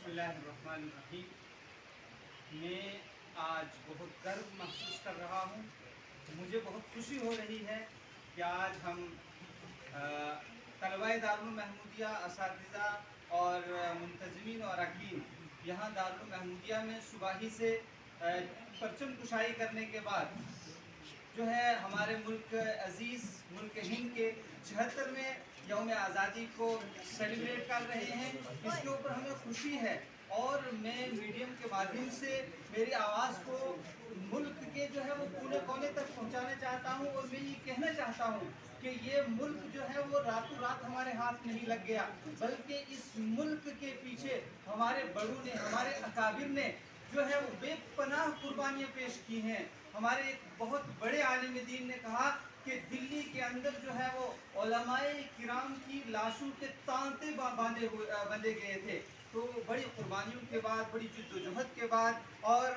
بسم اللہ الرحمن الرحیم۔ میں آج بہت گرو محسوس کر رہا ہوں، مجھے بہت خوشی ہو رہی ہے کہ آج ہم طلباء دارالمحمودیہ، اساتذہ اور منتظمین اور اراکین یہاں دارالمحمودیہ میں صبح ہی سے پرچم کشائی کرنے کے بعد جو ہے ہمارے ملک عزیز ملک ہند کے 76ویں یوم آزادی کو سیلیبریٹ کر رہے ہیں۔ اس کے اوپر ہمیں خوشی ہے اور میں میڈیم کے مادھیم سے میری آواز کو ملک کے جو ہے وہ کونے کونے تک پہنچانا چاہتا ہوں، اور میں یہ کہنا چاہتا ہوں کہ یہ ملک جو ہے وہ راتوں رات ہمارے ہاتھ نہیں لگ گیا، بلکہ اس ملک کے پیچھے ہمارے بڑوں نے، ہمارے اکابر نے جو ہے وہ بے پناہ قربانیاں پیش کی ہیں۔ ہمارے ایک بہت بڑے عالم دین نے کہا کہ دلی کے اندر جو ہے وہ علماء کرام کی لاشوں کے تانتے بندھے گئے تھے۔ تو بڑی قربانیوں کے بعد، بڑی جد و جہد کے بعد اور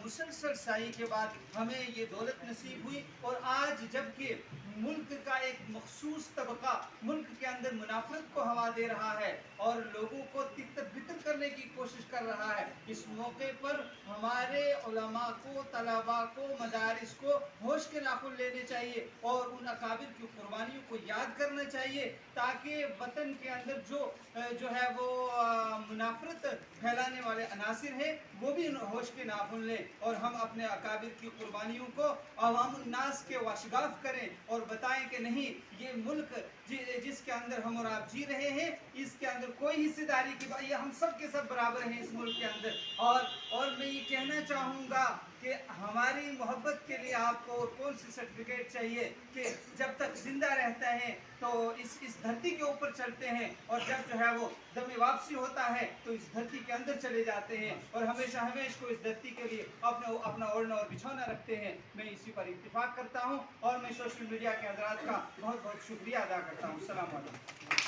مسلسل سعی کے بعد ہمیں یہ دولت نصیب ہوئی، اور آج جبکہ ملک کا ایک مخصوص طبقہ ملک کے اندر منافرت کو ہوا دے رہا ہے اور لوگوں کو تتر بتر کرنے کی کوشش کر رہا ہے، اس موقع پر ہمارے علماء کو، طلباء کو، مدارس کو ہوش کے ناخن لینے چاہیے اور ان اکابر کی قربانیوں کو یاد کرنا چاہیے، تاکہ وطن کے اندر جو ہے وہ منافرت پھیلانے والے عناصر ہیں وہ بھی ہوش کے ناخن لیں، اور ہم اپنے اکابر کی قربانیوں کو عوام الناس کے واشگاف کریں اور بتائیں کہ نہیں، یہ ملک جس کے اندر ہم اور آپ جی رہے ہیں، اس کے اندر کوئی حصہ داری کی بات، یہ ہم سب کے سب برابر ہیں اس ملک کے اندر۔ اور میں یہ کہنا چاہوں گا کہ ہماری محبت کے لیے آپ کو کون سی سرٹیفکیٹ چاہیے کہ جب تک زندہ رہتا ہے تو اس دھرتی کے اوپر چلتے ہیں، اور جب جو ہے وہ دم واپسی ہوتا ہے تو اس دھرتی کے اندر چلے جاتے ہیں، اور ہمیشہ ہمیشہ کو اس دھرتی کے لیے اپنا اوڑھنا اور بچھونا رکھتے ہیں۔ میں اسی پر اتفاق کرتا ہوں اور میں سوشل میڈیا کے حضرات کا بہت بہت شکریہ ادا کرتا ہوں۔ السلام علیکم۔